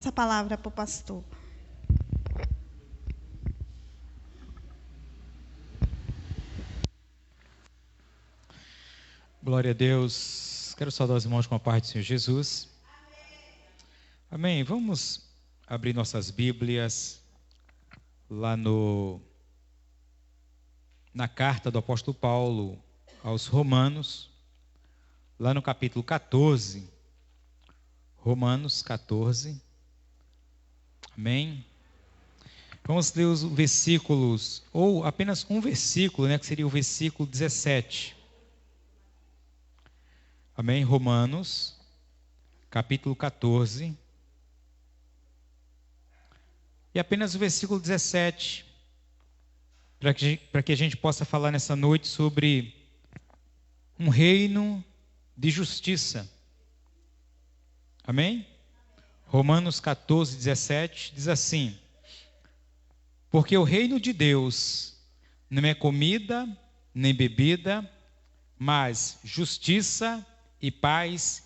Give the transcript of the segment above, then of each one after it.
Essa palavra para o pastor. Glória a Deus. Quero saudar os irmãos com a paz do Senhor Jesus. Amém. Vamos abrir nossas Bíblias lá na carta do apóstolo Paulo aos Romanos, lá no capítulo 14. Romanos 14. Amém. Vamos ler os versículos, ou apenas um versículo, que seria o versículo 17. Amém? Romanos, capítulo 14. E apenas o versículo 17, para que a gente possa falar nessa noite sobre um reino de justiça. Amém? Romanos 14, 17 diz assim: porque o reino de Deus não é comida nem bebida, mas justiça e paz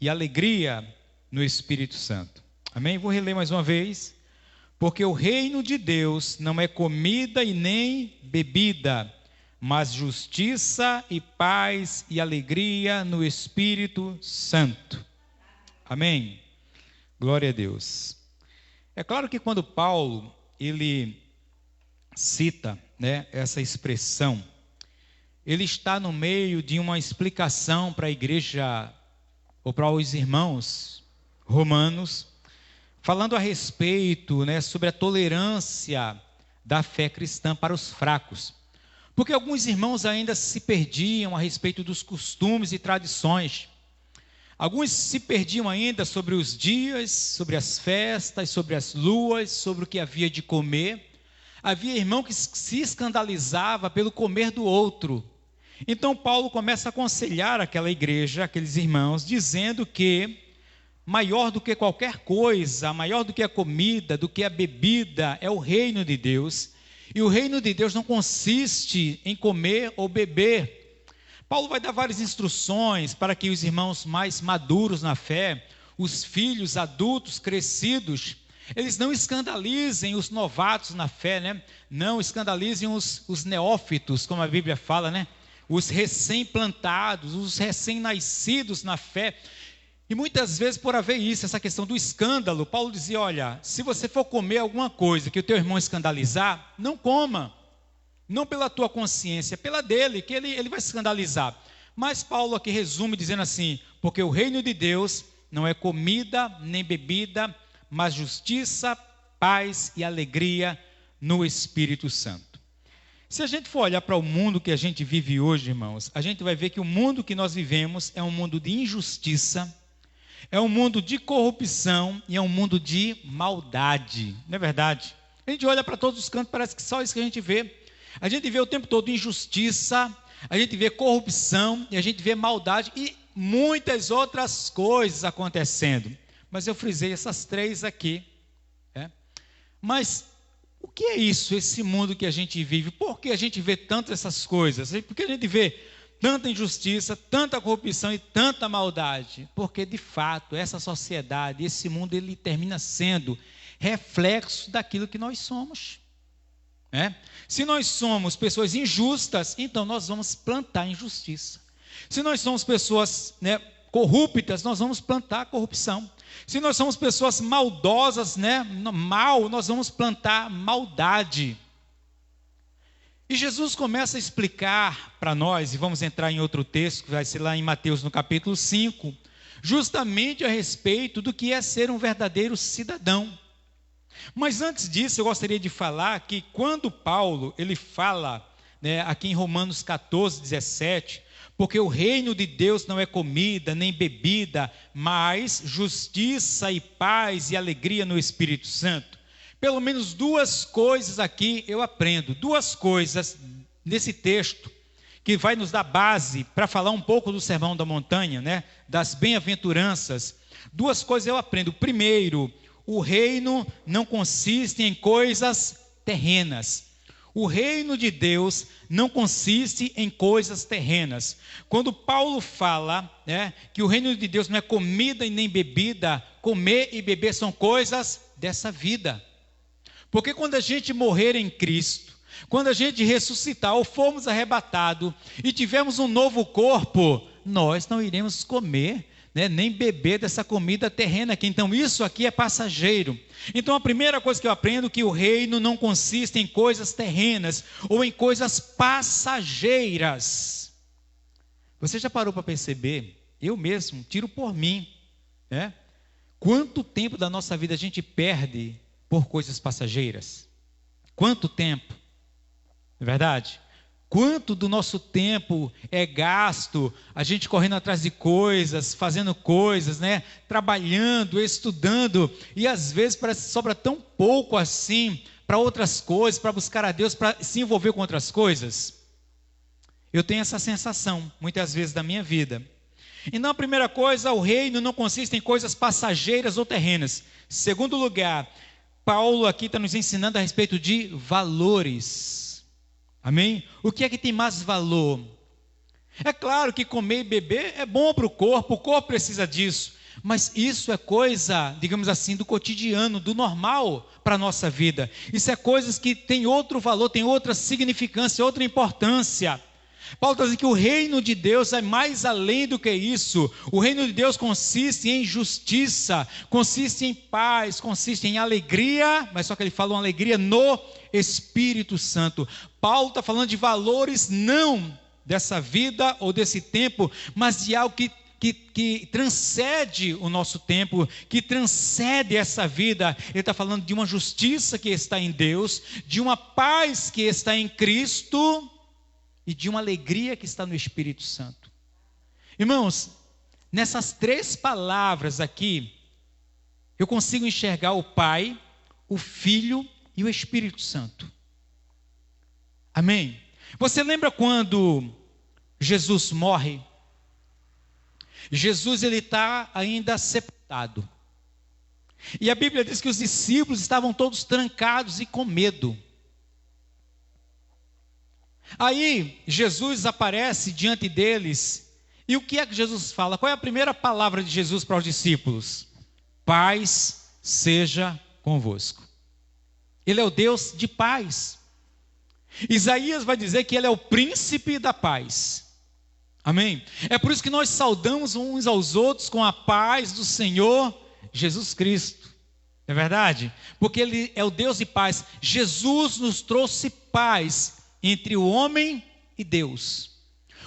e alegria no Espírito Santo. Amém? Vou reler mais uma vez. Porque o reino de Deus não é comida e nem bebida, mas justiça e paz e alegria no Espírito Santo. Amém? Glória a Deus. É claro que quando Paulo, ele cita, essa expressão, ele está no meio de uma explicação para a igreja, ou para os irmãos romanos, falando a respeito, sobre a tolerância da fé cristã para os fracos. Porque alguns irmãos ainda se perdiam a respeito dos costumes e tradições. Alguns se perdiam ainda sobre os dias, sobre as festas, sobre as luas, sobre o que havia de comer. Havia irmão que se escandalizava pelo comer do outro. Então Paulo começa a aconselhar aquela igreja, aqueles irmãos, dizendo que maior do que qualquer coisa, maior do que a comida, do que a bebida, é o reino de Deus. E o reino de Deus não consiste em comer ou beber. Paulo vai dar várias instruções para que os irmãos mais maduros na fé, os filhos adultos crescidos, eles não escandalizem os novatos na fé, não escandalizem os neófitos, como a Bíblia fala, os recém-plantados, os recém-nascidos na fé. E muitas vezes, por haver isso, essa questão do escândalo, Paulo dizia: olha, se você for comer alguma coisa que o teu irmão escandalizar, não coma. Não pela tua consciência, pela dele, que ele vai se escandalizar. Mas Paulo aqui resume dizendo assim: porque o reino de Deus não é comida nem bebida, mas justiça, paz e alegria no Espírito Santo. Se a gente for olhar para o mundo que a gente vive hoje, irmãos, a gente vai ver que o mundo que nós vivemos é um mundo de injustiça, é um mundo de corrupção e é um mundo de maldade, não é verdade? A gente olha para todos os cantos, parece que só isso que a gente vê. A gente vê o tempo todo injustiça, a gente vê corrupção e a gente vê maldade e muitas outras coisas acontecendo. Mas eu frisei essas três aqui. Mas o que é isso, esse mundo que a gente vive? Por que a gente vê tanto essas coisas? Por que a gente vê tanta injustiça, tanta corrupção e tanta maldade? Porque, de fato, essa sociedade, esse mundo, ele termina sendo reflexo daquilo que nós somos. Se nós somos pessoas injustas, então nós vamos plantar injustiça. Se nós somos pessoas corruptas, nós vamos plantar corrupção. Se nós somos pessoas maldosas, mal, nós vamos plantar maldade. E Jesus começa a explicar para nós, e vamos entrar em outro texto, que vai ser lá em Mateus no capítulo 5, justamente a respeito do que é ser um verdadeiro cidadão. Mas antes disso, eu gostaria de falar que quando Paulo, ele fala, aqui em Romanos 14, 17, porque o reino de Deus não é comida nem bebida, mas justiça e paz e alegria no Espírito Santo. Pelo menos duas coisas aqui eu aprendo, duas coisas nesse texto, que vai nos dar base para falar um pouco do Sermão da Montanha, das bem-aventuranças. Duas coisas eu aprendo. Primeiro, o reino não consiste em coisas terrenas. O reino de Deus não consiste em coisas terrenas. Quando Paulo fala que o reino de Deus não é comida e nem bebida, comer e beber são coisas dessa vida. Porque quando a gente morrer em Cristo, quando a gente ressuscitar ou formos arrebatados e tivermos um novo corpo, nós não iremos comer, né, nem beber dessa comida terrena aqui. Então isso aqui é passageiro. Então a primeira coisa que eu aprendo é que o reino não consiste em coisas terrenas ou em coisas passageiras. Você já parou para perceber? Eu mesmo tiro por mim, né? Quanto tempo da nossa vida a gente perde por coisas passageiras? Quanto tempo? Não é verdade? Quanto do nosso tempo é gasto a gente correndo atrás de coisas, fazendo coisas, né? Trabalhando, estudando, e às vezes parece que sobra tão pouco assim para outras coisas, para buscar a Deus, para se envolver com outras coisas. Eu tenho essa sensação muitas vezes da minha vida. Então a primeira coisa, o reino não consiste em coisas passageiras ou terrenas. Segundo lugar, Paulo aqui está nos ensinando a respeito de valores. Amém? O que é que tem mais valor? É claro que comer e beber é bom para o corpo precisa disso. Mas isso é coisa, digamos assim, do cotidiano, do normal para a nossa vida. Isso é coisas que têm outro valor, têm outra significância, outra importância. Paulo está dizendo que o reino de Deus é mais além do que isso. O reino de Deus consiste em justiça, consiste em paz, consiste em alegria, mas só que ele fala uma alegria no Espírito Santo. Paulo está falando de valores não dessa vida ou desse tempo, mas de algo que transcende o nosso tempo, que transcende essa vida. Ele está falando de uma justiça que está em Deus, de uma paz que está em Cristo e de uma alegria que está no Espírito Santo. Irmãos, nessas três palavras aqui, eu consigo enxergar o Pai, o Filho e o Espírito Santo. Amém? Você lembra quando Jesus morre? Jesus, ele está ainda sepultado. E a Bíblia diz que os discípulos estavam todos trancados e com medo. Aí Jesus aparece diante deles, e o que é que Jesus fala? Qual é a primeira palavra de Jesus para os discípulos? Paz seja convosco. Ele é o Deus de paz. Isaías vai dizer que ele é o príncipe da paz. Amém? É por isso que nós saudamos uns aos outros com a paz do Senhor Jesus Cristo. É verdade? Porque ele é o Deus de paz. Jesus nos trouxe paz entre o homem e Deus.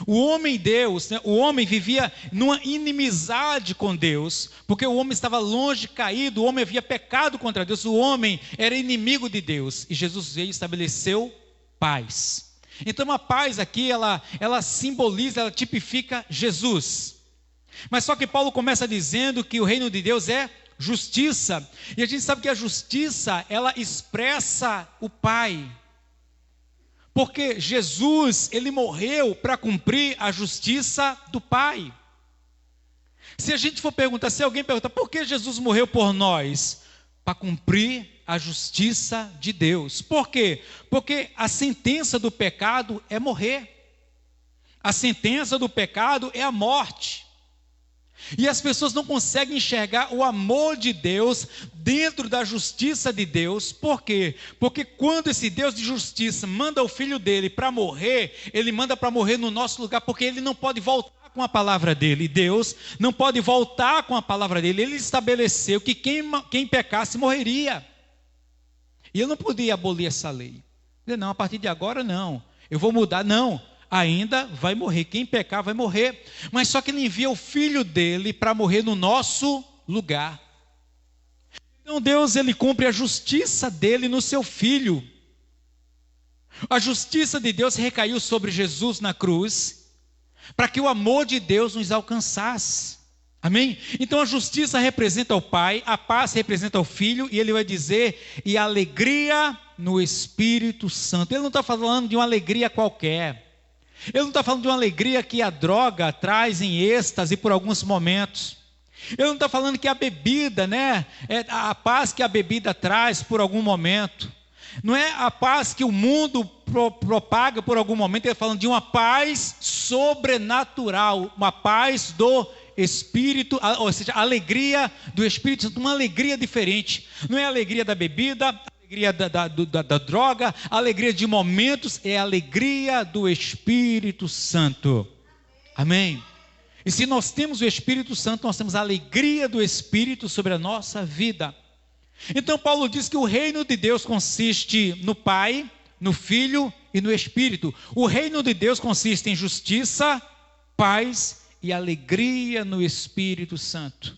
O homem e Deus, né? O homem vivia numa inimizade com Deus, porque o homem estava longe, caído, o homem havia pecado contra Deus, o homem era inimigo de Deus, e Jesus veio e estabeleceu paz. Então a paz aqui, ela simboliza, ela tipifica Jesus. Mas só que Paulo começa dizendo que o reino de Deus é justiça, e a gente sabe que a justiça, ela expressa o Pai. Porque Jesus, ele morreu para cumprir a justiça do Pai. Se a gente for perguntar, se alguém perguntar, por que Jesus morreu por nós? Para cumprir a justiça de Deus. Por quê? Porque a sentença do pecado é morrer. A sentença do pecado é a morte. E as pessoas não conseguem enxergar o amor de Deus dentro da justiça de Deus. Por quê? Porque quando esse Deus de justiça manda o Filho dele para morrer, ele manda para morrer no nosso lugar, porque ele não pode voltar com a palavra dele. Deus não pode voltar com a palavra dele. Ele estabeleceu que quem pecasse morreria. E ele não podia abolir essa lei. Ele, não, a partir de agora não, eu vou mudar, não. Ainda vai morrer, quem pecar vai morrer, mas só que ele envia o Filho dele para morrer no nosso lugar. Então Deus, ele cumpre a justiça dele no seu Filho. A justiça de Deus recaiu sobre Jesus na cruz, para que o amor de Deus nos alcançasse. Amém? Então a justiça representa o Pai, a paz representa o Filho, e ele vai dizer, e a alegria no Espírito Santo. Ele não está falando de uma alegria qualquer. Ele não está falando de uma alegria que a droga traz em êxtase por alguns momentos. Ele não está falando que a bebida, né, é a paz que a bebida traz por algum momento. Não é a paz que o mundo propaga por algum momento. Ele está falando de uma paz sobrenatural, uma paz do Espírito, ou seja, a alegria do Espírito Santo, uma alegria diferente. Não é a alegria da bebida, a alegria da droga, a alegria de momentos, é a alegria do Espírito Santo. Amém? E se nós temos o Espírito Santo, nós temos a alegria do Espírito sobre a nossa vida. Então Paulo diz que o reino de Deus consiste no Pai, no Filho e no Espírito. O reino de Deus consiste em justiça, paz e alegria no Espírito Santo.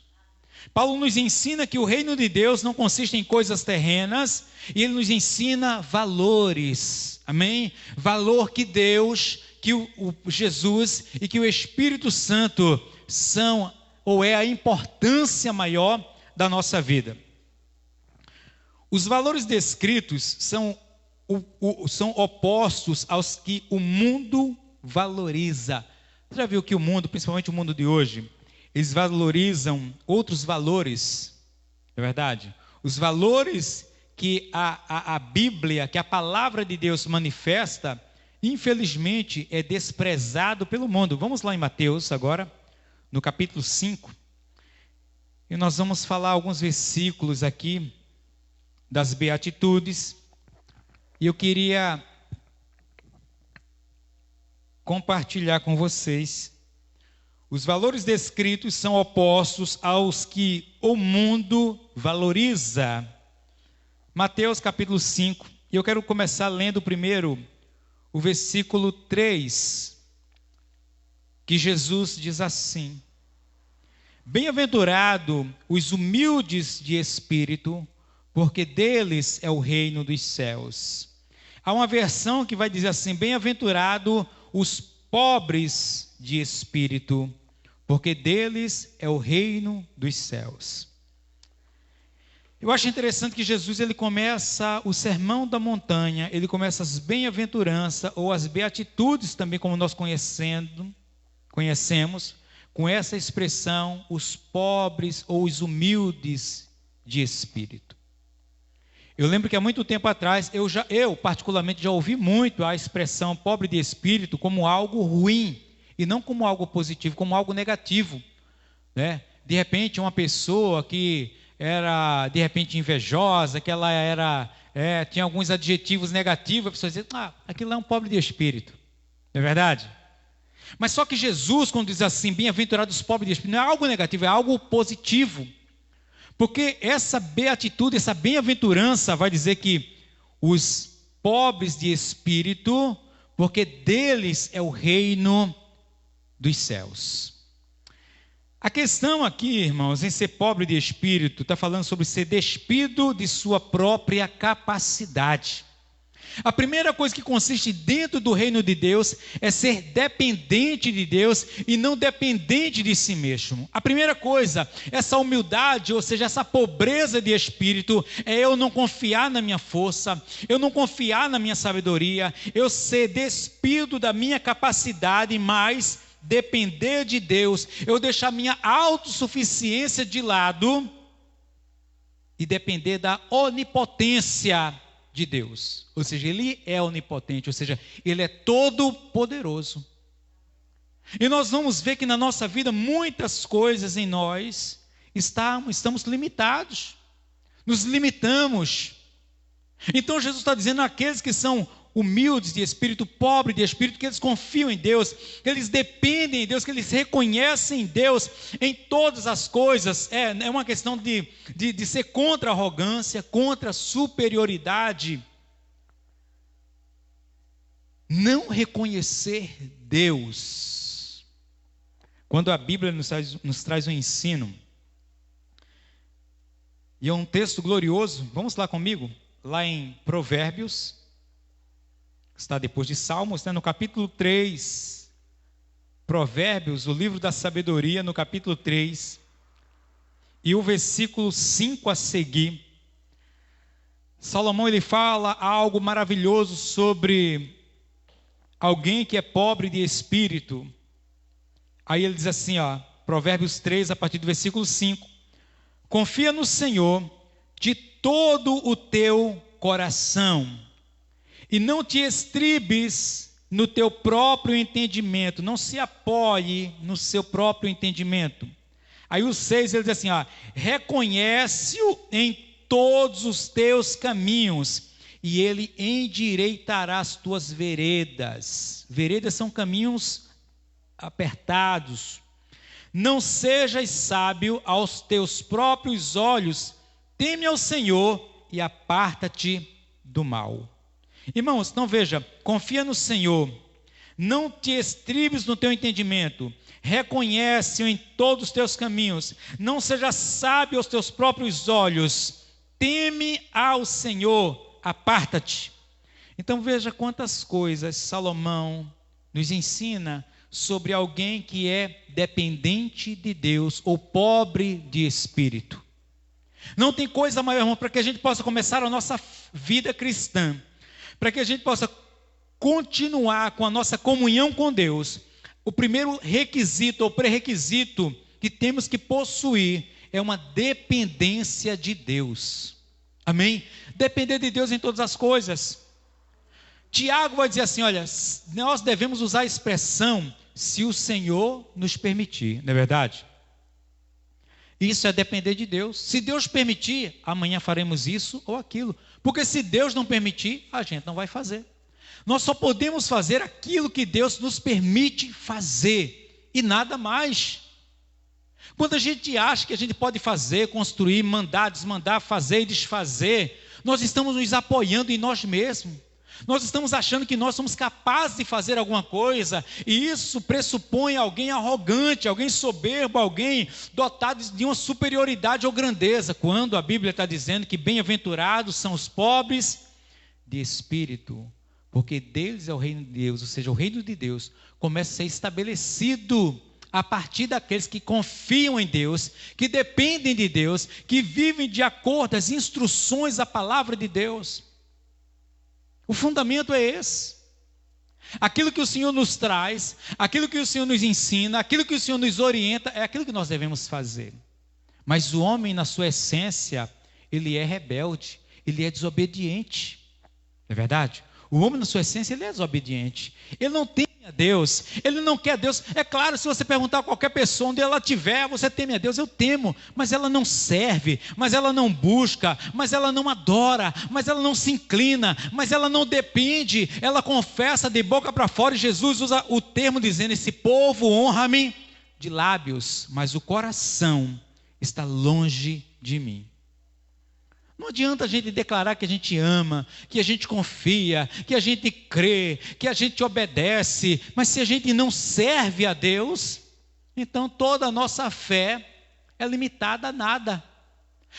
Paulo nos ensina que o reino de Deus não consiste em coisas terrenas, e ele nos ensina valores, amém? Valor que Deus, que o Jesus e que o Espírito Santo são, ou é a importância maior da nossa vida. Os valores descritos são opostos aos que o mundo valoriza. Você já viu que o mundo, principalmente o mundo de hoje, eles valorizam outros valores, não é verdade? Os valores que a Bíblia, que a palavra de Deus manifesta, infelizmente é desprezado pelo mundo. Vamos lá em Mateus agora, no capítulo 5, e nós vamos falar alguns versículos aqui das Beatitudes, e eu queria compartilhar com vocês. Os valores descritos são opostos aos que o mundo valoriza. Mateus capítulo 5, e eu quero começar lendo primeiro o versículo 3, que Jesus diz assim: Bem-aventurado os humildes de espírito, porque deles é o reino dos céus. Há uma versão que vai dizer assim: bem-aventurado os pobres de espírito, porque deles é o reino dos céus. Eu acho interessante que Jesus, ele começa o sermão da montanha, ele começa as bem-aventuranças, ou as beatitudes também, como nós conhecemos, com essa expressão, os pobres ou os humildes de espírito. Eu lembro que há muito tempo atrás, eu particularmente já ouvi muito a expressão pobre de espírito como algo ruim, e não como algo positivo, como algo negativo, né? De repente uma pessoa que era de repente invejosa, que ela tinha alguns adjetivos negativos, a pessoa dizia, aquilo lá é um pobre de espírito, não é verdade? Mas só que Jesus, quando diz assim, bem-aventurados os pobres de espírito, não é algo negativo, é algo positivo. Porque essa beatitude, essa bem-aventurança vai dizer que os pobres de espírito, porque deles é o reino dos céus. A questão aqui, irmãos, em ser pobre de espírito, está falando sobre ser despido de sua própria capacidade. A primeira coisa que consiste dentro do reino de Deus é ser dependente de Deus e não dependente de si mesmo. A primeira coisa, essa humildade, ou seja, essa pobreza de espírito, é eu não confiar na minha força, eu não confiar na minha sabedoria, eu ser despido da minha capacidade, mas depender de Deus, eu deixar minha autossuficiência de lado e depender da onipotência de Deus, ou seja, Ele é onipotente, ou seja, Ele é todo poderoso. E nós vamos ver que na nossa vida muitas coisas em nós estamos limitados, nos limitamos. Então Jesus está dizendo àqueles que são humildes de espírito, pobres de espírito, que eles confiam em Deus, que eles dependem em Deus, que eles reconhecem Deus em todas as coisas. É uma questão de ser contra a arrogância, contra a superioridade. Não reconhecer Deus. Quando a Bíblia nos traz um ensino, e é um texto glorioso, vamos lá comigo, lá em Provérbios, está depois de Salmos, no capítulo 3, Provérbios, o livro da sabedoria, no capítulo 3, e o versículo 5 a seguir, Salomão ele fala algo maravilhoso sobre alguém que é pobre de espírito. Aí ele diz assim, Provérbios 3, a partir do versículo 5, confia no Senhor de todo o teu coração, e não te estribes no teu próprio entendimento, não se apoie no seu próprio entendimento. Aí o 6, ele diz assim, reconhece-o em todos os teus caminhos, e ele endireitará as tuas veredas. Veredas são caminhos apertados. Não sejas sábio aos teus próprios olhos, teme ao Senhor e aparta-te do mal. Irmãos, então veja, confia no Senhor, não te estribes no teu entendimento, reconhece-o em todos os teus caminhos, não seja sábio aos teus próprios olhos, teme ao Senhor, aparta-te. Então veja quantas coisas Salomão nos ensina sobre alguém que é dependente de Deus ou pobre de espírito. Não tem coisa maior, irmão, para que a gente possa começar a nossa vida cristã, para que a gente possa continuar com a nossa comunhão com Deus. O primeiro requisito ou pré-requisito que temos que possuir é uma dependência de Deus. Amém? Depender de Deus em todas as coisas. Tiago vai dizer assim, olha, nós devemos usar a expressão, se o Senhor nos permitir, não é verdade? Isso é depender de Deus. Se Deus permitir, amanhã faremos isso ou aquilo. Porque se Deus não permitir, a gente não vai fazer. Nós só podemos fazer aquilo que Deus nos permite fazer e nada mais. Quando a gente acha que a gente pode fazer, construir, mandar, desmandar, fazer e desfazer, nós estamos nos apoiando em nós mesmos. Nós estamos achando que nós somos capazes de fazer alguma coisa, e isso pressupõe alguém arrogante, alguém soberbo, alguém dotado de uma superioridade ou grandeza, quando a Bíblia está dizendo que bem-aventurados são os pobres de espírito, porque deles é o reino de Deus, ou seja, o reino de Deus começa a ser estabelecido a partir daqueles que confiam em Deus, que dependem de Deus, que vivem de acordo às instruções da palavra de Deus. O fundamento é esse. Aquilo que o Senhor nos traz, aquilo que o Senhor nos ensina, aquilo que o Senhor nos orienta, é aquilo que nós devemos fazer. Mas o homem, na sua essência, ele é rebelde, ele é desobediente. Não é verdade? O homem, na sua essência, ele é desobediente. Ele não teme a Deus, ele não quer Deus. É claro, se você perguntar a qualquer pessoa onde ela estiver, você teme a Deus? Eu temo, mas ela não serve, mas ela não busca, mas ela não adora, mas ela não se inclina, mas ela não depende, ela confessa de boca para fora. E Jesus usa o termo dizendo, esse povo honra-me de lábios, mas o coração está longe de mim. Não adianta a gente declarar que a gente ama, que a gente confia, que a gente crê, que a gente obedece, mas se a gente não serve a Deus, então toda a nossa fé é limitada a nada.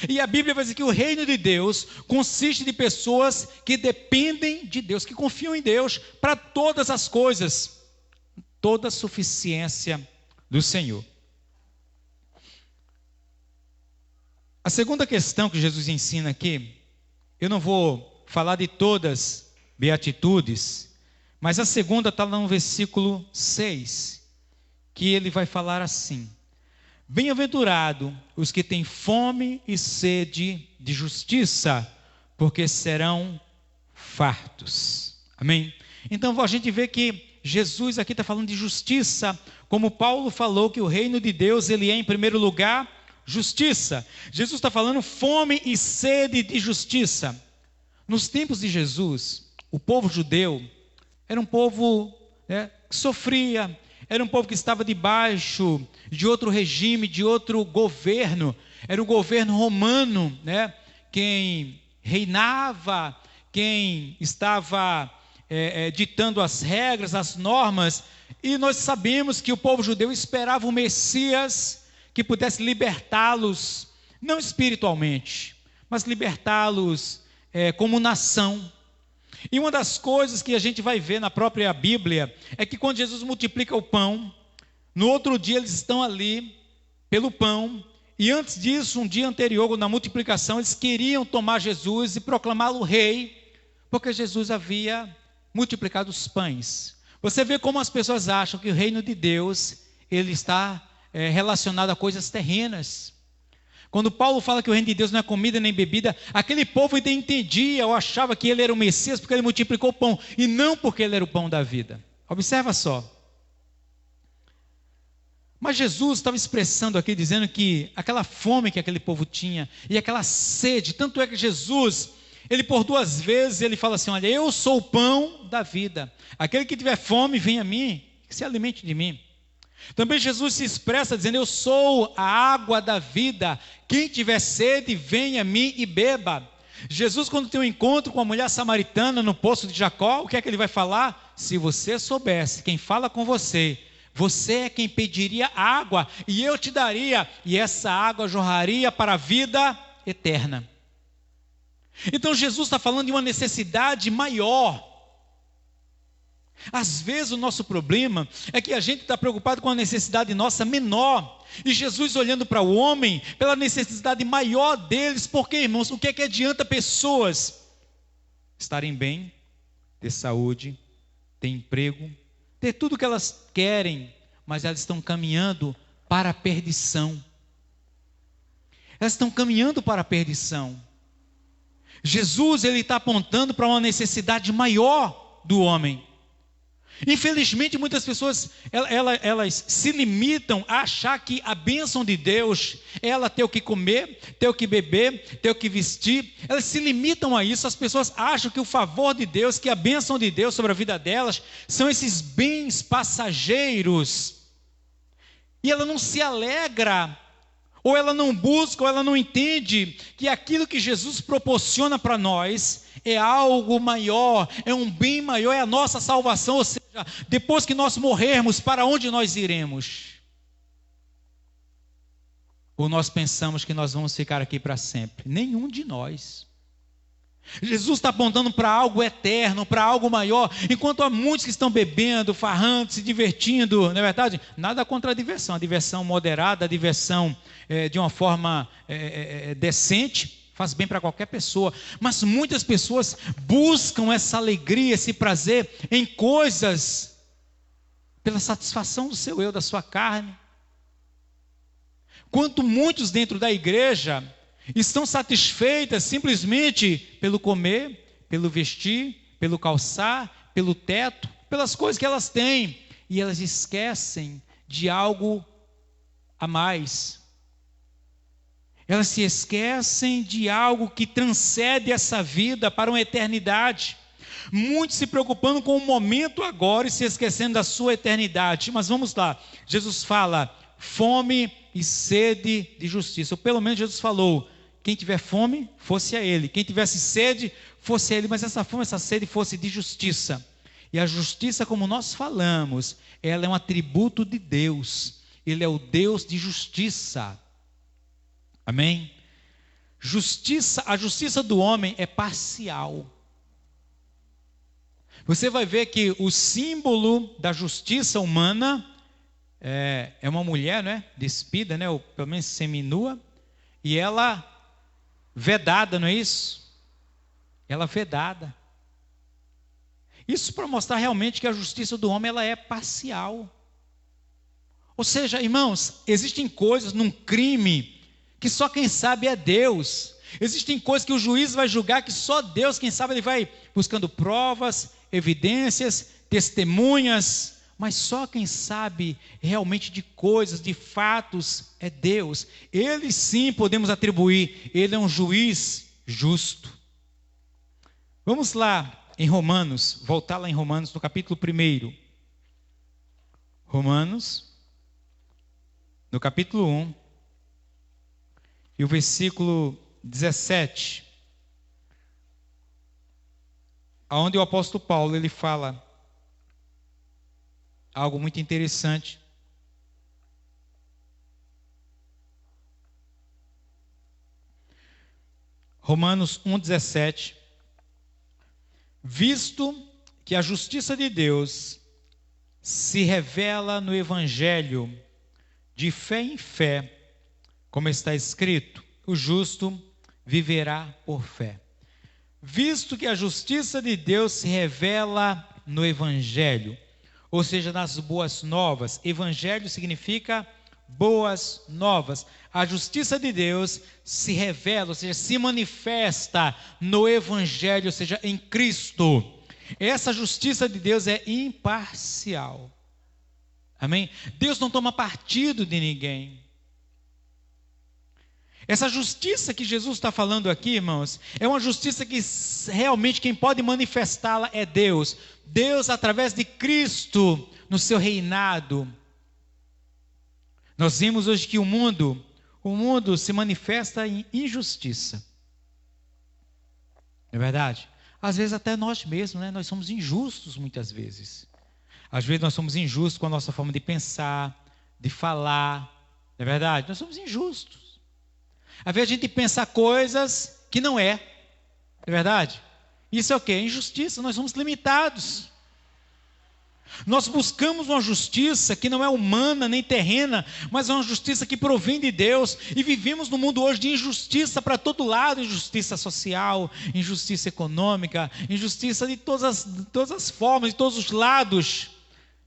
E a Bíblia vai dizer que o reino de Deus consiste de pessoas que dependem de Deus, que confiam em Deus para todas as coisas, toda a suficiência do Senhor. A segunda questão que Jesus ensina aqui, eu não vou falar de todas beatitudes, mas a segunda está lá no versículo 6, que ele vai falar assim: bem-aventurado os que têm fome e sede de justiça, porque serão fartos. Amém? Então a gente vê que Jesus aqui está falando de justiça, como Paulo falou que o reino de Deus, ele é em primeiro lugar justiça. Jesus está falando fome e sede de justiça. Nos tempos de Jesus, o povo judeu era um povo que sofria, era um povo que estava debaixo de outro regime, de outro governo. Era o governo romano, quem reinava, quem estava ditando as regras, as normas. E nós sabemos que o povo judeu esperava o Messias que pudesse libertá-los, não espiritualmente, mas libertá-los como nação. E uma das coisas que a gente vai ver na própria Bíblia é que quando Jesus multiplica o pão, no outro dia eles estão ali pelo pão, e antes disso, um dia anterior, na multiplicação, eles queriam tomar Jesus e proclamá-lo rei, porque Jesus havia multiplicado os pães. Você vê como as pessoas acham que o reino de Deus, ele está relacionado a coisas terrenas. Quando Paulo fala que o reino de Deus não é comida nem bebida, aquele povo ainda entendia ou achava que ele era o Messias porque ele multiplicou o pão, e não porque ele era o pão da vida. Observa só. Mas Jesus estava expressando aqui, dizendo que aquela fome que aquele povo tinha, e aquela sede, tanto é que Jesus, ele por 2 vezes, ele fala assim, olha, eu sou o pão da vida. Aquele que tiver fome, vem a mim, que se alimente de mim. Também Jesus se expressa dizendo, eu sou a água da vida, quem tiver sede, venha a mim e beba. Jesus, quando tem um encontro com a mulher samaritana no poço de Jacó, o que é que ele vai falar? Se você soubesse, quem fala com você, você é quem pediria água, e eu te daria, e essa água jorraria para a vida eterna. Então Jesus está falando de uma necessidade maior. Às vezes o nosso problema é que a gente está preocupado com a necessidade nossa menor, e Jesus olhando para o homem, pela necessidade maior deles, porque, irmãos, o que é que adianta pessoas estarem bem, ter saúde, ter emprego, ter tudo o que elas querem, mas elas estão caminhando para a perdição. Elas estão caminhando para a perdição. Jesus, ele está apontando para uma necessidade maior do homem. Infelizmente, muitas pessoas, elas se limitam a achar que a bênção de Deus é ela ter o que comer, ter o que beber, ter o que vestir. Elas se limitam a isso. As pessoas acham que o favor de Deus, que a bênção de Deus sobre a vida delas, são esses bens passageiros. E ela não se alegra, ou ela não busca, ou ela não entende que aquilo que Jesus proporciona para nós é algo maior, é um bem maior, é a nossa salvação. Ou seja, depois que nós morrermos, para onde nós iremos? Ou nós pensamos que nós vamos ficar aqui para sempre? Nenhum de nós. Jesus está apontando para algo eterno, para algo maior, enquanto há muitos que estão bebendo, farrando, se divertindo, não é verdade? Nada contra a diversão moderada, a diversão de uma forma decente, faz bem para qualquer pessoa, mas muitas pessoas buscam essa alegria, esse prazer em coisas, pela satisfação do seu eu, da sua carne. Quanto muitos dentro da igreja estão satisfeitas simplesmente pelo comer, pelo vestir, pelo calçar, pelo teto, pelas coisas que elas têm, e elas esquecem de algo a mais. Elas se esquecem de algo que transcende essa vida para uma eternidade. Muitos se preocupando com o momento agora e se esquecendo da sua eternidade. Mas vamos lá, Jesus fala, fome e sede de justiça. Ou pelo menos Jesus falou, quem tiver fome, fosse a ele. Quem tivesse sede, fosse a ele. Mas essa fome, essa sede fosse de justiça. E a justiça, como nós falamos, ela é um atributo de Deus. Ele é o Deus de justiça. Amém? A justiça do homem é parcial. Você vai ver que o símbolo da justiça humana é uma mulher, né, despida, né, ou pelo menos seminua, e ela vedada, não é isso? Ela vedada. Isso para mostrar realmente que a justiça do homem ela é parcial. Ou seja, irmãos, existem coisas num crime que só quem sabe é Deus. Existem coisas que o juiz vai julgar que só Deus, quem sabe, ele vai buscando provas, evidências, testemunhas, mas só quem sabe realmente de coisas, de fatos, é Deus. Ele sim podemos atribuir, ele é um juiz justo. Vamos lá em Romanos, voltar lá em Romanos no capítulo 1. Romanos, no capítulo 1. E o versículo 17, onde o apóstolo Paulo ele fala algo muito interessante. Romanos 1,17. Visto que a justiça de Deus se revela no Evangelho de fé em fé, como está escrito, o justo viverá por fé. Visto que a justiça de Deus se revela no Evangelho, ou seja, nas boas novas. Evangelho significa boas novas. A justiça de Deus se revela, ou seja, se manifesta no Evangelho, ou seja, em Cristo. Essa justiça de Deus é imparcial. Amém? Deus não toma partido de ninguém. Essa justiça que Jesus está falando aqui, irmãos, é uma justiça que realmente quem pode manifestá-la é Deus. Deus através de Cristo no seu reinado. Nós vimos hoje que o mundo se manifesta em injustiça. Não é verdade? Às vezes até nós mesmos, né? Nós somos injustos muitas vezes. Às vezes nós somos injustos com a nossa forma de pensar, de falar. Não é verdade? Nós somos injustos. Às vezes a gente pensa coisas que não é. É verdade? Isso é o quê? Injustiça. Nós somos limitados. Nós buscamos uma justiça que não é humana nem terrena, mas é uma justiça que provém de Deus. E vivemos num mundo hoje de injustiça para todo lado. Injustiça social, injustiça econômica, injustiça de todas as formas, de todos os lados.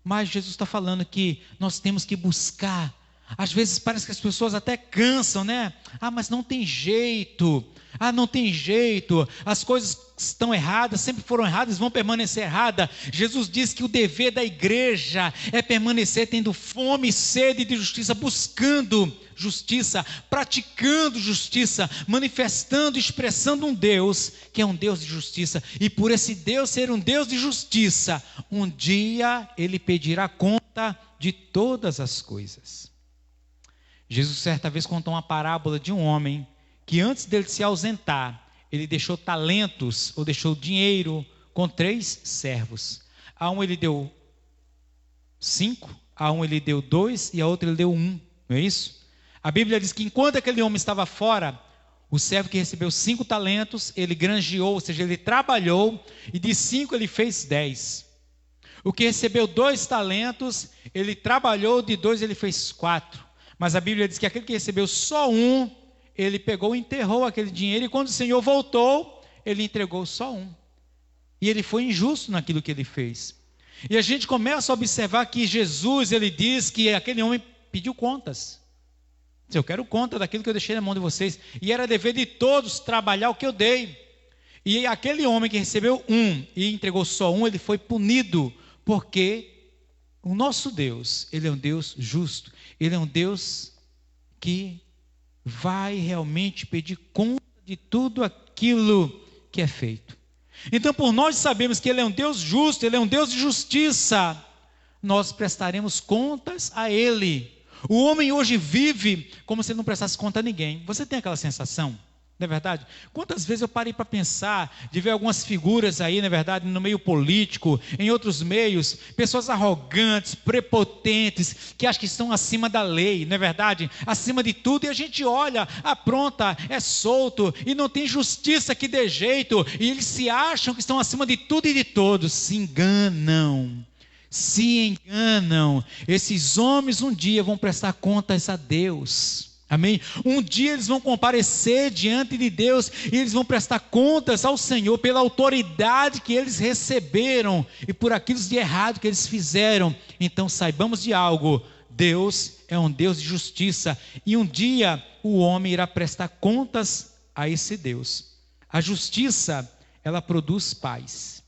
Mas Jesus está falando que nós temos que buscar. Às vezes parece que as pessoas até cansam, né? Mas não tem jeito. Não tem jeito. As coisas estão erradas, sempre foram erradas, vão permanecer erradas. Jesus diz que o dever da igreja é permanecer tendo fome e sede de justiça, buscando justiça, praticando justiça, manifestando, expressando um Deus que é um Deus de justiça. E por esse Deus ser um Deus de justiça, um dia Ele pedirá conta de todas as coisas. Jesus certa vez contou uma parábola de um homem que antes dele se ausentar, ele deixou talentos, ou deixou dinheiro com 3 servos. A um ele deu 5, a um ele deu 2 e a outro ele deu 1, não é isso? A Bíblia diz que enquanto aquele homem estava fora, o servo que recebeu 5 talentos, ele granjeou, ou seja, ele trabalhou, e de 5 ele fez 10. O que recebeu 2 talentos, ele trabalhou, de 2 ele fez 4. Mas a Bíblia diz que aquele que recebeu só 1, ele pegou e enterrou aquele dinheiro, e quando o Senhor voltou, ele entregou só 1. E ele foi injusto naquilo que ele fez. E a gente começa a observar que Jesus, ele diz que aquele homem pediu contas. Eu quero conta daquilo que eu deixei na mão de vocês. E era dever de todos trabalhar o que eu dei. E aquele homem que recebeu 1 e entregou só 1, ele foi punido, porque o nosso Deus, Ele é um Deus justo. Ele é um Deus que vai realmente pedir conta de tudo aquilo que é feito. Então, por nós sabemos que Ele é um Deus justo, Ele é um Deus de justiça, nós prestaremos contas a Ele. O homem hoje vive como se ele não prestasse conta a ninguém. Você tem aquela sensação? Não é verdade? Quantas vezes eu parei para pensar, de ver algumas figuras aí, não é verdade, no meio político, em outros meios, pessoas arrogantes, prepotentes, que acham que estão acima da lei, não é verdade? Acima de tudo, e a gente olha, apronta, é solto, e não tem justiça que dê jeito, e eles se acham que estão acima de tudo e de todos, se enganam. Esses homens um dia vão prestar contas a Deus. Amém? Um dia eles vão comparecer diante de Deus e eles vão prestar contas ao Senhor pela autoridade que eles receberam e por aquilo de errado que eles fizeram. Então saibamos de algo: Deus é um Deus de justiça e um dia o homem irá prestar contas a esse Deus. A justiça, ela produz paz.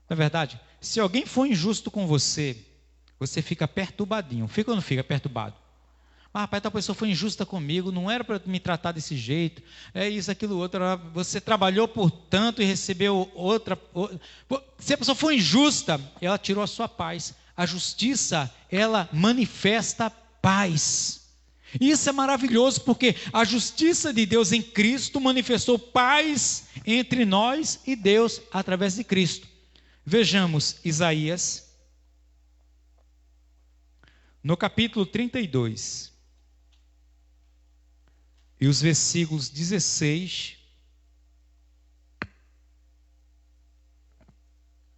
Não é verdade? Se alguém for injusto com você, você fica perturbadinho. Fica ou não fica perturbado? Rapaz, tal pessoa foi injusta comigo, não era para me tratar desse jeito, é isso, aquilo, outro. Você trabalhou por tanto e recebeu outra. Se a pessoa for injusta, ela tirou a sua paz. A justiça, ela manifesta paz. Isso é maravilhoso, porque a justiça de Deus em Cristo manifestou paz entre nós e Deus através de Cristo. Vejamos Isaías, no capítulo 32. E os versículos 16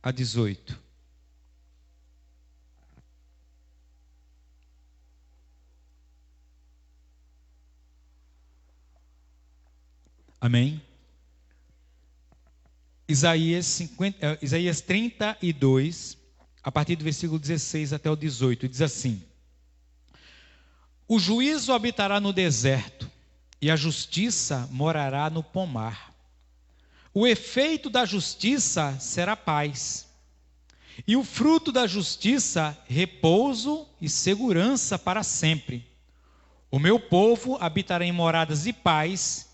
a 18. Amém? Isaías 32, a partir do versículo 16 até o 18, diz assim: O juízo habitará no deserto, e a justiça morará no pomar. O efeito da justiça será paz, e o fruto da justiça, repouso e segurança para sempre. O meu povo habitará em moradas de paz,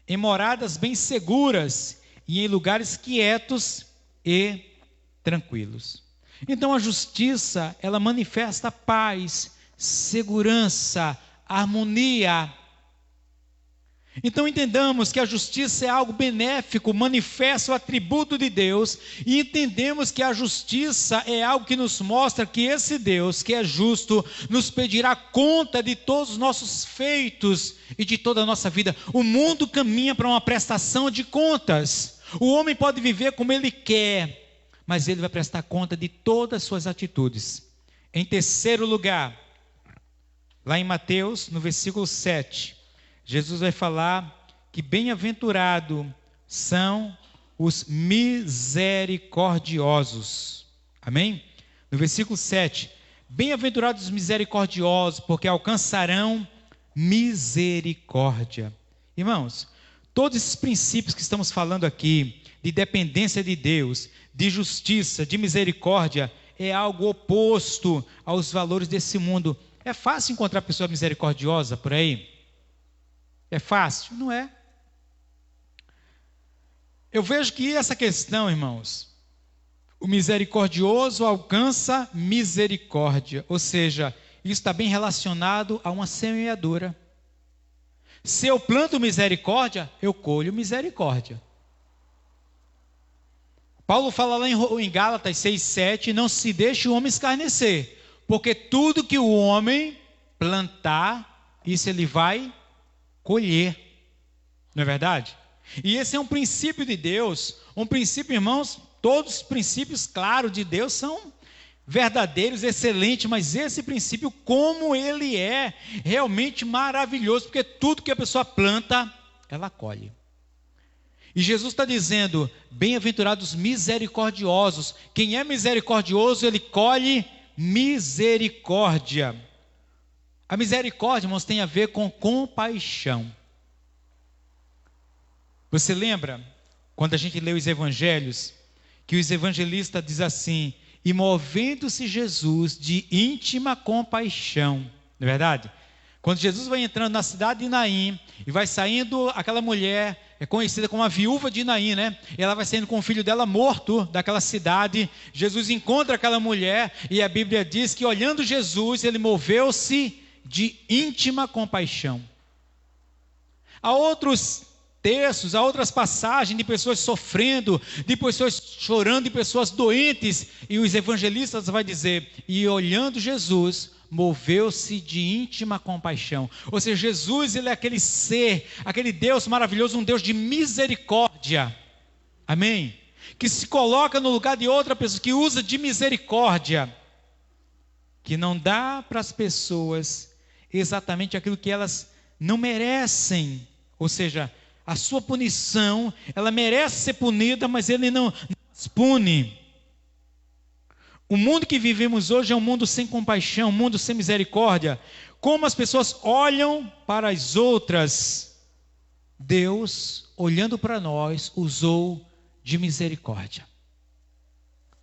em moradas bem seguras e em lugares quietos e tranquilos. Então a justiça, ela manifesta paz, segurança, harmonia. Então entendamos que a justiça é algo benéfico, manifesta o atributo de Deus, e entendemos que a justiça é algo que nos mostra que esse Deus, que é justo, nos pedirá conta de todos os nossos feitos e de toda a nossa vida. O mundo caminha para uma prestação de contas. O homem pode viver como ele quer, mas ele vai prestar conta de todas as suas atitudes. Em terceiro lugar, lá em Mateus, no versículo 7, Jesus vai falar que bem-aventurado são os misericordiosos. Amém? No versículo 7, bem-aventurados os misericordiosos, porque alcançarão misericórdia. Irmãos, todos esses princípios que estamos falando aqui, de dependência de Deus, de justiça, de misericórdia, é algo oposto aos valores desse mundo. É fácil encontrar pessoa misericordiosa por aí? É fácil? Não é. Eu vejo que essa questão, irmãos, o misericordioso alcança misericórdia, ou seja, isso está bem relacionado a uma semeadura. Se eu planto misericórdia, eu colho misericórdia. Paulo fala lá em Gálatas 6:7, não se deixe o homem escarnecer, porque tudo que o homem plantar, isso ele vai colher, não é verdade? E esse é um princípio de Deus, um princípio, irmãos, todos os princípios, claro, de Deus são verdadeiros, excelentes, mas esse princípio, como ele é realmente maravilhoso, porque tudo que a pessoa planta, ela colhe. E Jesus está dizendo, bem-aventurados misericordiosos, quem é misericordioso, ele colhe misericórdia. A misericórdia, irmãos, tem a ver com compaixão. Você lembra, quando a gente lê os evangelhos, que os evangelistas dizem assim, e movendo-se Jesus de íntima compaixão, não é verdade? Quando Jesus vai entrando na cidade de Naim, e vai saindo aquela mulher, é conhecida como a viúva de Naim, né? E ela vai saindo com o filho dela morto daquela cidade. Jesus encontra aquela mulher, e a Bíblia diz que olhando Jesus, ele moveu-se de íntima compaixão. Há outros textos, há outras passagens de pessoas sofrendo, de pessoas chorando, de pessoas doentes, e os evangelistas vão dizer, e olhando Jesus, moveu-se de íntima compaixão. Ou seja, Jesus, ele é aquele ser, aquele Deus maravilhoso, um Deus de misericórdia. Amém? Que se coloca no lugar de outra pessoa, que usa de misericórdia, que não dá para as pessoas exatamente aquilo que elas não merecem, ou seja, a sua punição, ela merece ser punida, mas ele não as pune. O mundo que vivemos hoje é um mundo sem compaixão, um mundo sem misericórdia. Como as pessoas olham para as outras, Deus, olhando para nós, usou de misericórdia.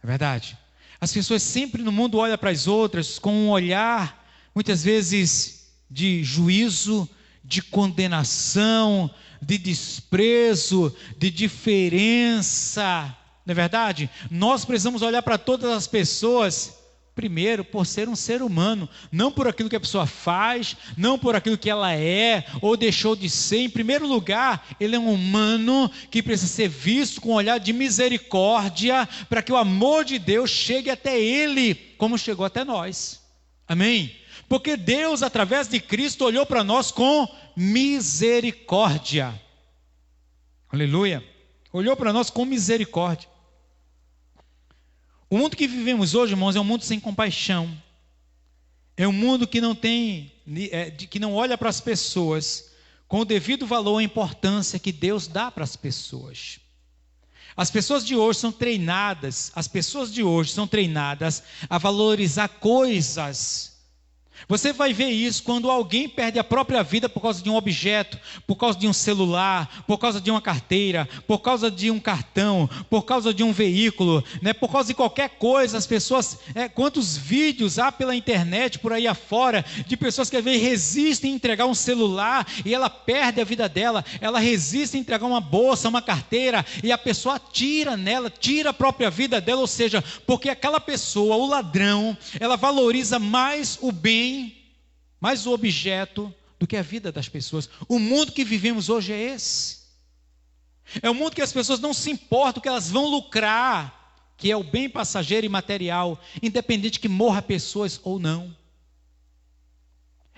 É verdade? As pessoas sempre no mundo olham para as outras com um olhar, muitas vezes, de juízo, de condenação, de desprezo, de diferença. Não é verdade? Nós precisamos olhar para todas as pessoas, primeiro, por ser um ser humano, não por aquilo que a pessoa faz, não por aquilo que ela é, ou deixou de ser. Em primeiro lugar, ele é um humano que precisa ser visto com um olhar de misericórdia, para que o amor de Deus chegue até ele, como chegou até nós. Amém? Porque Deus, através de Cristo, olhou para nós com misericórdia. Aleluia! Olhou para nós com misericórdia. O mundo que vivemos hoje, irmãos, é um mundo sem compaixão. É um mundo que não tem, que não olha para as pessoas com o devido valor e importância que Deus dá para as pessoas. As pessoas de hoje são treinadas, a valorizar coisas, Você vai ver isso quando alguém perde a própria vida por causa de um objeto, por causa de um celular, por causa de uma carteira, por causa de um cartão, por causa de um veículo, né? Por causa de qualquer coisa. As pessoas, quantos vídeos há pela internet, por aí afora, de pessoas que às vezes resistem a entregar um celular e ela perde a vida dela, ela resiste a entregar uma bolsa, uma carteira, e a pessoa atira nela, tira a própria vida dela, ou seja, porque aquela pessoa, o ladrão, ela valoriza mais o bem, mais o objeto, do que a vida das pessoas. O mundo que vivemos hoje é esse. É um mundo que as pessoas não se importam, que elas vão lucrar, que é o bem passageiro e material, independente que morra pessoas ou não.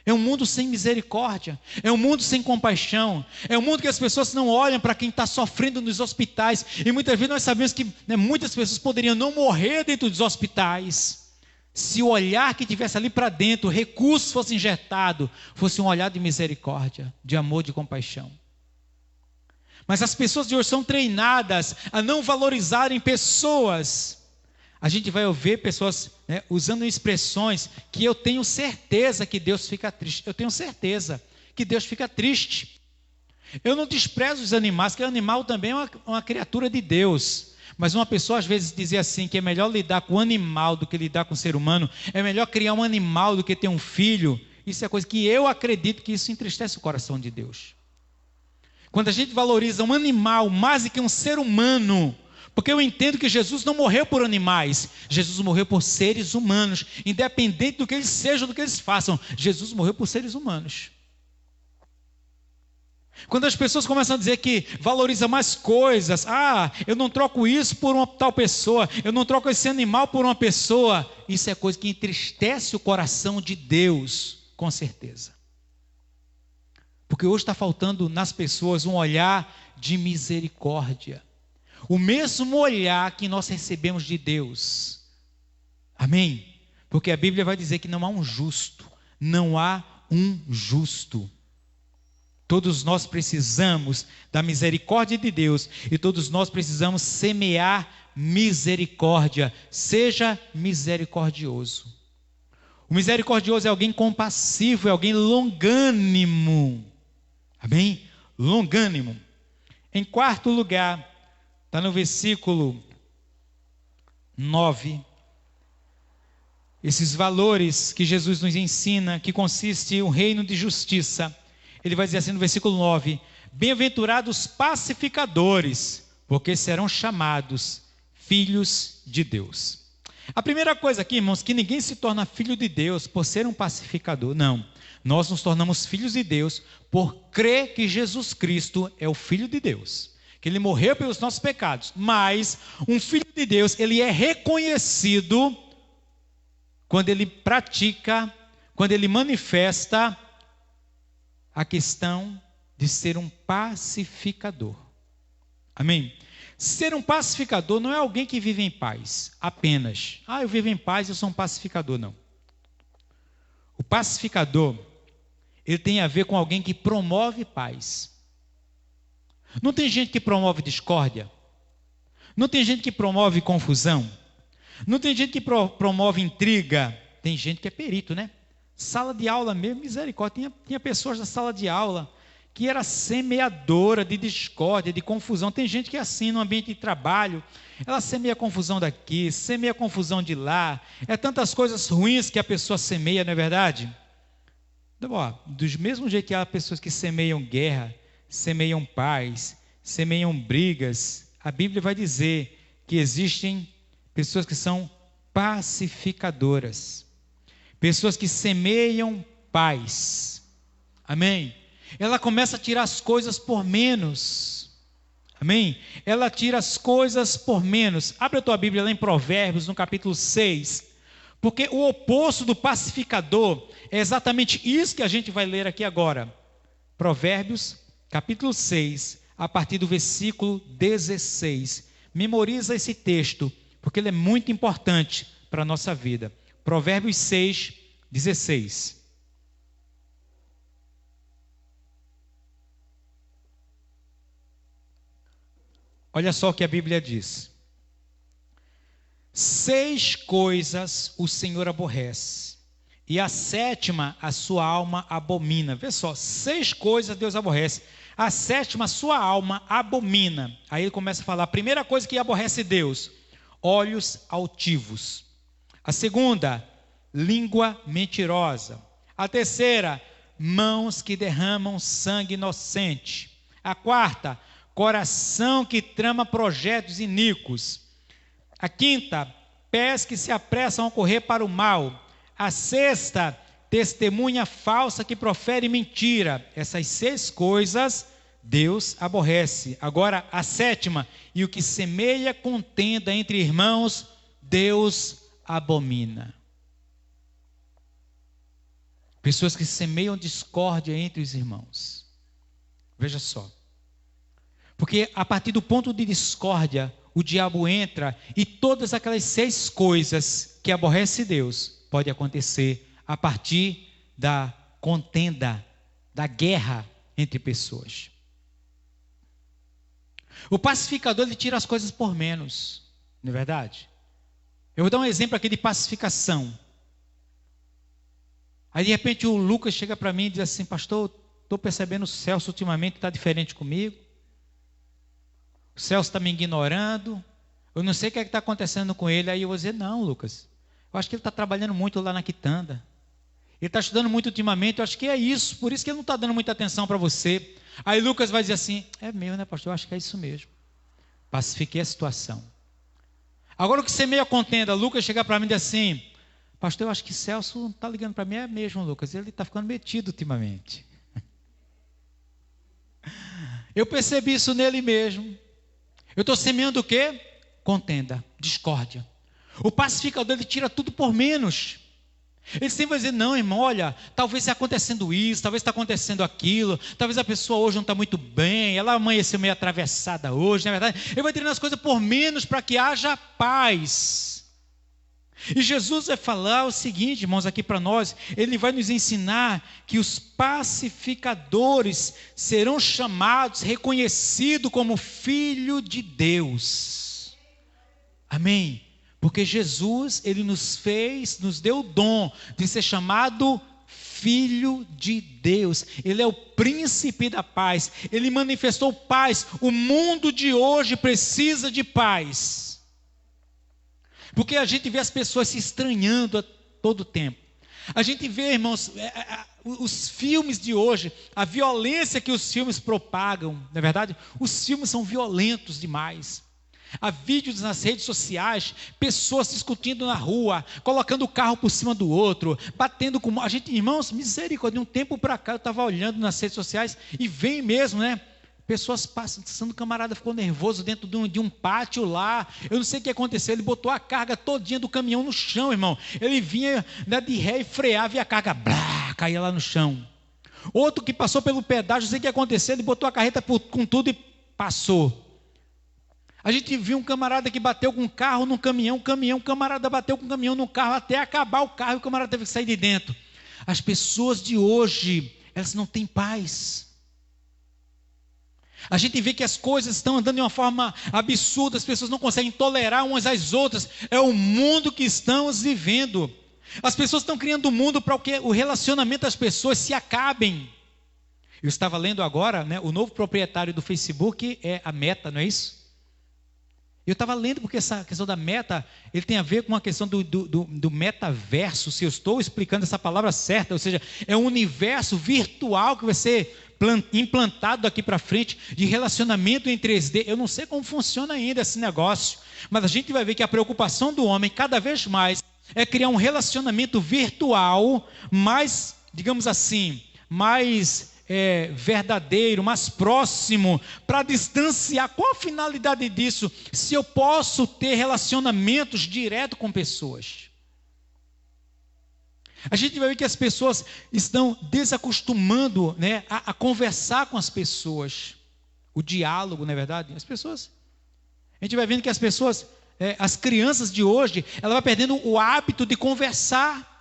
É um mundo sem misericórdia, é um mundo sem compaixão, é um mundo que as pessoas não olham para quem está sofrendo nos hospitais, e muitas vezes nós sabemos que muitas pessoas poderiam não morrer dentro dos hospitais, se o olhar que tivesse ali para dentro, o recurso fosse injetado, fosse um olhar de misericórdia, de amor, de compaixão. Mas as pessoas de hoje são treinadas a não valorizarem pessoas. A gente vai ouvir pessoas usando expressões que eu tenho certeza que Deus fica triste. Eu tenho certeza que Deus fica triste. Eu não desprezo os animais, porque o animal também é uma criatura de Deus. Mas uma pessoa às vezes dizia assim, que é melhor lidar com o animal do que lidar com o ser humano, é melhor criar um animal do que ter um filho. Isso é coisa que eu acredito que isso entristece o coração de Deus. Quando a gente valoriza um animal mais do que um ser humano, porque eu entendo que Jesus não morreu por animais, Jesus morreu por seres humanos, independente do que eles sejam, do que eles façam, Jesus morreu por seres humanos. Quando as pessoas começam a dizer que valoriza mais coisas, eu não troco isso por uma tal pessoa, eu não troco esse animal por uma pessoa, isso é coisa que entristece o coração de Deus, com certeza. Porque hoje está faltando nas pessoas um olhar de misericórdia, o mesmo olhar que nós recebemos de Deus, amém? Porque a Bíblia vai dizer que não há um justo, não há um justo. Todos nós precisamos da misericórdia de Deus e todos nós precisamos semear misericórdia. Seja misericordioso. O misericordioso é alguém compassivo, é alguém longânimo. Amém? Longânimo. Em quarto lugar, está no versículo 9. Esses valores que Jesus nos ensina, que consiste um reino de justiça. Ele vai dizer assim no versículo 9: bem-aventurados pacificadores, porque serão chamados filhos de Deus. A primeira coisa aqui, irmãos, que ninguém se torna filho de Deus por ser um pacificador, não. Nós nos tornamos filhos de Deus por crer que Jesus Cristo é o Filho de Deus, que Ele morreu pelos nossos pecados. Mas um filho de Deus, ele é reconhecido quando ele pratica, quando ele manifesta a questão de ser um pacificador. Amém? Ser um pacificador não é alguém que vive em paz, apenas. Eu vivo em paz, eu sou um pacificador, não. O pacificador, ele tem a ver com alguém que promove paz. Não tem gente que promove discórdia? Não tem gente que promove confusão? Não tem gente que promove intriga? Tem gente que é perito, né? Sala de aula mesmo, misericórdia. Tinha pessoas na sala de aula que era semeadora de discórdia, de confusão. Tem gente que é assim no ambiente de trabalho. Ela semeia confusão daqui, semeia confusão de lá. É tantas coisas ruins que a pessoa semeia, não é verdade? Então, do mesmo jeito que há pessoas que semeiam guerra, semeiam paz, semeiam brigas, a Bíblia vai dizer que existem pessoas que são pacificadoras. Pessoas que semeiam paz. Amém? Ela começa a tirar as coisas por menos. Amém? Ela tira as coisas por menos. Abre a tua Bíblia lá em Provérbios, no capítulo 6. Porque o oposto do pacificador é exatamente isso que a gente vai ler aqui agora. Provérbios, capítulo 6, a partir do versículo 16. Memoriza esse texto, porque ele é muito importante para a nossa vida. Provérbios 6, 16. Olha só o que a Bíblia diz. 6 coisas o Senhor aborrece, E a sétima, a sua alma abomina. Vê só, 6 coisas Deus aborrece. A sétima, a sua alma abomina. Aí ele começa a falar, a primeira coisa que aborrece Deus, olhos altivos. A segunda, língua mentirosa. A terceira, mãos que derramam sangue inocente. A quarta, coração que trama projetos iníquos. A quinta, pés que se apressam a correr para o mal. A sexta, testemunha falsa que profere mentira. Essas 6 coisas Deus aborrece. Agora a sétima, e o que semeia contenda entre irmãos, Deus abomina. Pessoas que semeiam discórdia entre os irmãos. Veja só. Porque a partir do ponto de discórdia, o diabo entra e todas aquelas 6 coisas que aborrece Deus pode acontecer a partir da contenda, da guerra entre pessoas. O pacificador, ele tira as coisas por menos, não é verdade? Eu vou dar um exemplo aqui de pacificação. Aí de repente o Lucas chega para mim e diz assim, pastor, estou percebendo o Celso ultimamente está diferente comigo. O Celso está me ignorando. Eu não sei o que está acontecendo com ele. Aí eu vou dizer, não, Lucas. Eu acho que ele está trabalhando muito lá na quitanda. Ele está estudando muito ultimamente. Eu acho que é isso. Por isso que ele não está dando muita atenção para você. Aí Lucas vai dizer assim, é meu, né, pastor? Eu acho que é isso mesmo. Pacifiquei a situação. Agora o que semeia a contenda, Lucas chega para mim e diz assim, pastor, eu acho que Celso não está ligando para mim. É mesmo, Lucas. Ele está ficando metido ultimamente. Eu percebi isso nele mesmo. Eu estou semeando o quê? Contenda, discórdia. O pacificador, ele tira tudo por menos. Ele sempre vai dizer, não, irmão, olha, talvez está acontecendo isso, talvez está acontecendo aquilo, talvez a pessoa hoje não está muito bem, ela amanheceu meio atravessada hoje, não é verdade? Ele vai tirando as coisas por menos para que haja paz. E Jesus vai falar o seguinte, irmãos, aqui para nós, ele vai nos ensinar que os pacificadores serão chamados, reconhecidos como filho de Deus. Amém? Porque Jesus, ele nos deu o dom de ser chamado filho de Deus. Ele é o príncipe da paz. Ele manifestou paz. O mundo de hoje precisa de paz. Porque a gente vê as pessoas se estranhando a todo tempo. A gente vê, irmãos, os filmes de hoje, a violência que os filmes propagam, não é verdade? Os filmes são violentos demais. Há vídeos nas redes sociais, pessoas discutindo na rua, colocando o carro por cima do outro, batendo com... A gente, irmãos, misericórdia, de um tempo para cá eu estava olhando nas redes sociais e vem mesmo, né? Pessoas passando, o camarada ficou nervoso dentro de um pátio lá, eu não sei o que aconteceu, ele botou a carga todinha do caminhão no chão, irmão. Ele vinha, né, de ré e freava e a carga, blá, caía lá no chão. Outro que passou pelo pedágio, não sei o que aconteceu, ele botou a carreta com tudo e passou. A gente viu um camarada que bateu com um carro num caminhão, um camarada bateu com um caminhão no carro, até acabar o carro e o camarada teve que sair de dentro. As pessoas de hoje, elas não têm paz. A gente vê que as coisas estão andando de uma forma absurda, as pessoas não conseguem tolerar umas às outras. É o mundo que estamos vivendo. As pessoas estão criando um mundo para que o relacionamento das pessoas se acabem. Eu estava lendo agora, né, o novo proprietário do Facebook é a Meta, não é isso? Eu estava lendo porque essa questão da meta, ele tem a ver com a questão do metaverso, se eu estou explicando essa palavra certa, ou seja, é um universo virtual que vai ser implantado daqui para frente, de relacionamento em 3D. Eu não sei como funciona ainda esse negócio, mas a gente vai ver que a preocupação do homem, cada vez mais, é criar um relacionamento virtual mais, digamos assim, mais... verdadeiro, mais próximo, para distanciar. Qual a finalidade disso? Se eu posso ter relacionamentos direto com pessoas. A gente vai ver que as pessoas estão desacostumando, né, a conversar com as pessoas. O diálogo, não é verdade? As pessoas, a gente vai vendo que as pessoas, as crianças de hoje, ela vai perdendo o hábito de conversar.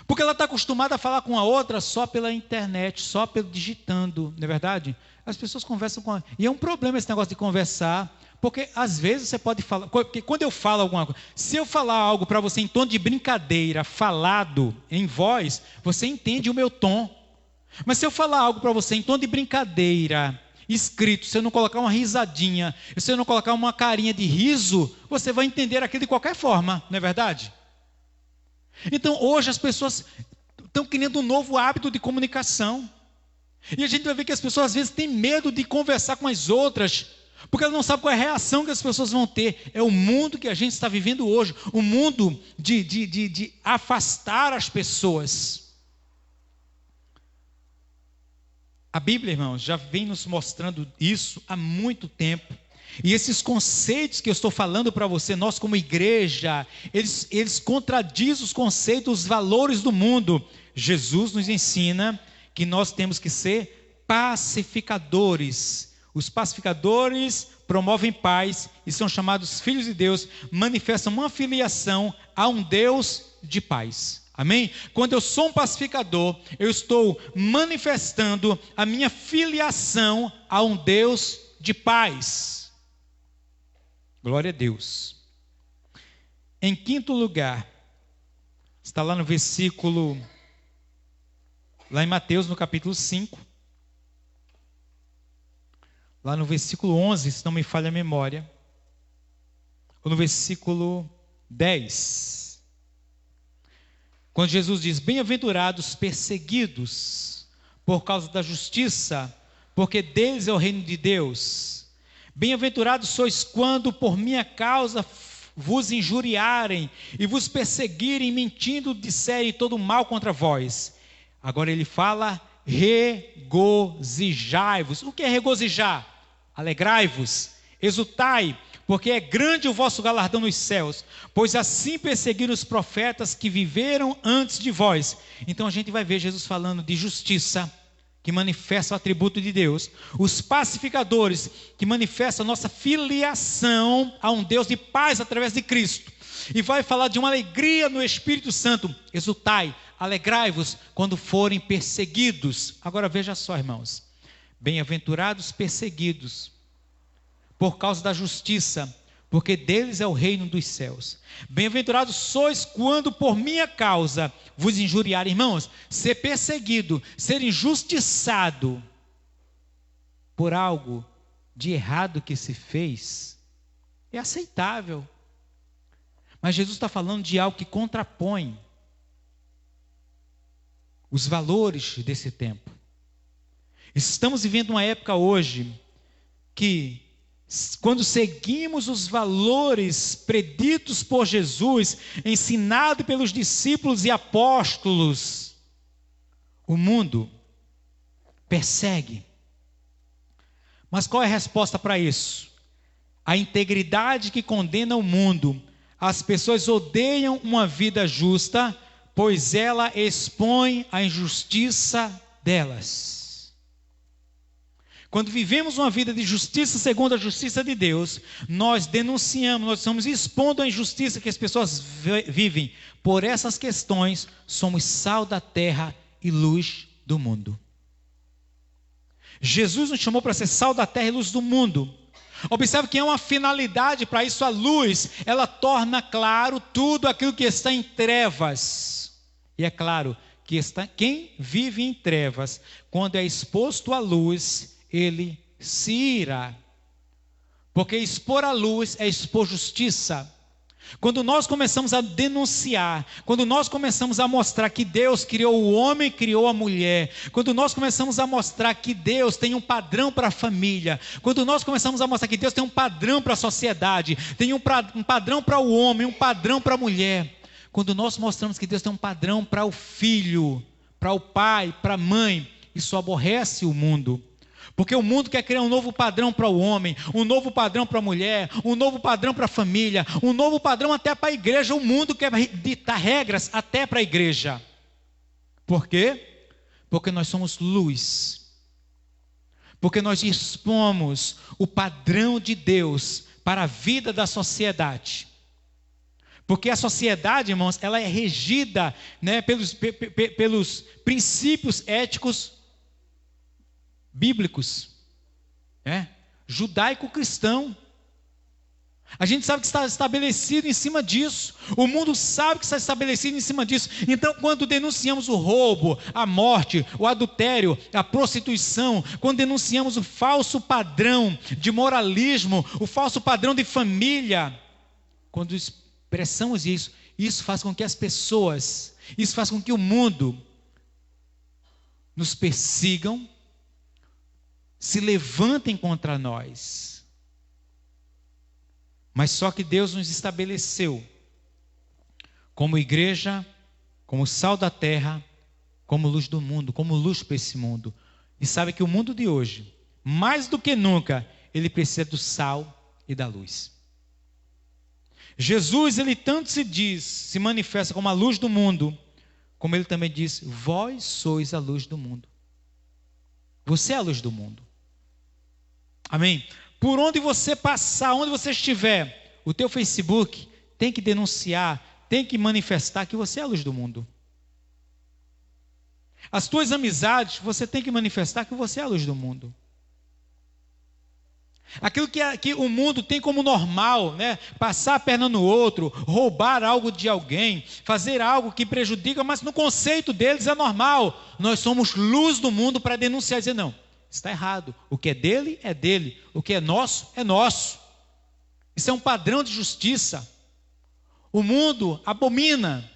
Porque ela está acostumada a falar com a outra só pela internet, só digitando, não é verdade? As pessoas conversam com... E é um problema esse negócio de conversar, Porque às vezes você pode falar, porque quando eu falo alguma coisa, se eu falar algo para você em tom de brincadeira, falado em voz, você entende o meu tom. Mas se eu falar algo para você em tom de brincadeira, escrito, se eu não colocar uma risadinha, se eu não colocar uma carinha de riso, você vai entender aquilo de qualquer forma, não é verdade? Então hoje as pessoas estão criando um novo hábito de comunicação. E a gente vai ver que as pessoas às vezes têm medo de conversar com as outras, porque elas não sabem qual é a reação que as pessoas vão ter. É o mundo que a gente está vivendo hoje, o mundo de afastar as pessoas. A Bíblia, irmãos, já vem nos mostrando isso há muito tempo. E esses conceitos que eu estou falando para você, nós como igreja, eles contradizem os conceitos, os valores do mundo. Jesus nos ensina que nós temos que ser pacificadores. Os pacificadores promovem paz e são chamados filhos de Deus, manifestam uma filiação a um Deus de paz. Amém? Quando eu sou um pacificador, eu estou manifestando a minha filiação a um Deus de paz. Glória a Deus. Em quinto lugar, está lá no versículo, lá em Mateus, no capítulo 5, lá no versículo 11, se não me falha a memória, ou no versículo 10, quando Jesus diz: bem-aventurados perseguidos por causa da justiça, porque deles é o reino de Deus. Bem-aventurados sois quando por minha causa vos injuriarem e vos perseguirem, mentindo, disserem todo mal contra vós. Agora ele fala: regozijai-vos. O que é regozijar? Alegrai-vos, exultai, porque é grande o vosso galardão nos céus, pois assim perseguiram os profetas que viveram antes de vós. Então a gente vai ver Jesus falando de justiça, que manifesta o atributo de Deus, os pacificadores, que manifestam a nossa filiação a um Deus de paz através de Cristo, e vai falar de uma alegria no Espírito Santo: exultai, alegrai-vos quando forem perseguidos. Agora veja só, irmãos, bem-aventurados perseguidos por causa da justiça, porque deles é o reino dos céus. Bem-aventurados sois quando por minha causa vos injuriarem. Irmãos, ser perseguido, ser injustiçado por algo de errado que se fez, é aceitável. Mas Jesus está falando de algo que contrapõe os valores desse tempo. Estamos vivendo uma época hoje que, quando seguimos os valores preditos por Jesus, ensinado pelos discípulos e apóstolos, o mundo persegue. Mas qual é a resposta para isso? A integridade que condena o mundo. As pessoas odeiam uma vida justa, pois ela expõe a injustiça delas. Quando vivemos uma vida de justiça segundo a justiça de Deus, nós denunciamos, nós estamos expondo a injustiça que as pessoas vivem. Por essas questões, somos sal da terra e luz do mundo. Jesus nos chamou para ser sal da terra e luz do mundo. Observe que é uma finalidade para isso. A luz, ela torna claro tudo aquilo que está em trevas. E é claro que quem vive em trevas, quando é exposto à luz, ele se irá, porque expor a luz é expor justiça. Quando nós começamos a denunciar, quando nós começamos a mostrar que Deus criou o homem e criou a mulher, quando nós começamos a mostrar que Deus tem um padrão para a família, quando nós começamos a mostrar que Deus tem um padrão para a sociedade, tem um padrão para o homem, um padrão para a mulher, quando nós mostramos que Deus tem um padrão para o filho, para o pai, para a mãe, isso aborrece o mundo. Porque o mundo quer criar um novo padrão para o homem, um novo padrão para a mulher, um novo padrão para a família, um novo padrão até para a igreja. O mundo quer ditar regras até para a igreja. Por quê? Porque nós somos luz. Porque nós expomos o padrão de Deus para a vida da sociedade. Porque a sociedade, irmãos, ela é regida, né, pelos princípios éticos bíblicos, judaico-cristão. A gente sabe que está estabelecido em cima disso. O mundo sabe que está estabelecido em cima disso. Então, quando denunciamos o roubo, a morte, o adultério, a prostituição, quando denunciamos o falso padrão de moralismo, o falso padrão de família, quando expressamos isso, isso faz com que as pessoas, isso faz com que o mundo nos persigam, se levantem contra nós. Mas só que Deus nos estabeleceu como igreja, como sal da terra, como luz do mundo, como luz para esse mundo. E sabe que o mundo de hoje, mais do que nunca, ele precisa do sal e da luz. Jesus, ele tanto se manifesta como a luz do mundo, como ele também diz: vós sois a luz do mundo. Você é a luz do mundo. Amém? Por onde você passar, onde você estiver, o teu Facebook tem que denunciar, tem que manifestar que você é a luz do mundo. As tuas amizades, você tem que manifestar que você é a luz do mundo. Aquilo que o mundo tem como normal, né? Passar a perna no outro, roubar algo de alguém, fazer algo que prejudica, mas no conceito deles é normal. Nós somos luz do mundo para denunciar e dizer: não, está errado. O que é dele, é dele. O que é nosso, é nosso. Isso é um padrão de justiça. O mundo abomina.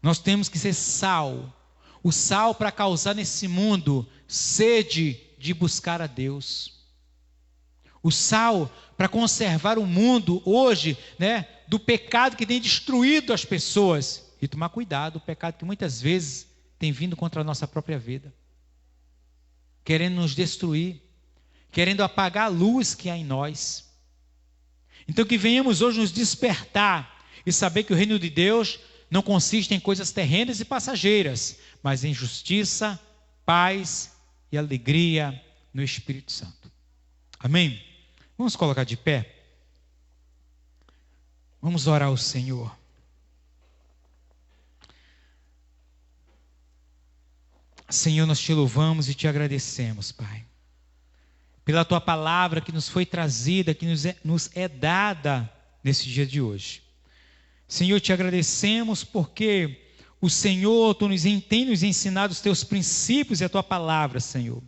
Nós temos que ser sal. O sal para causar nesse mundo sede de buscar a Deus. O sal para conservar o mundo hoje, né, do pecado que tem destruído as pessoas. E tomar cuidado, o pecado que muitas vezes tem vindo contra a nossa própria vida, querendo nos destruir, querendo apagar a luz que há em nós. Então que venhamos hoje nos despertar e saber que o reino de Deus não consiste em coisas terrenas e passageiras, mas em justiça, paz e alegria no Espírito Santo. Amém? Vamos colocar de pé? Vamos orar ao Senhor. Senhor, nós te louvamos e te agradecemos, Pai, pela tua palavra que nos foi trazida, que nos é dada nesse dia de hoje. Senhor, te agradecemos porque o Senhor tem nos ensinado os teus princípios e a tua palavra, Senhor.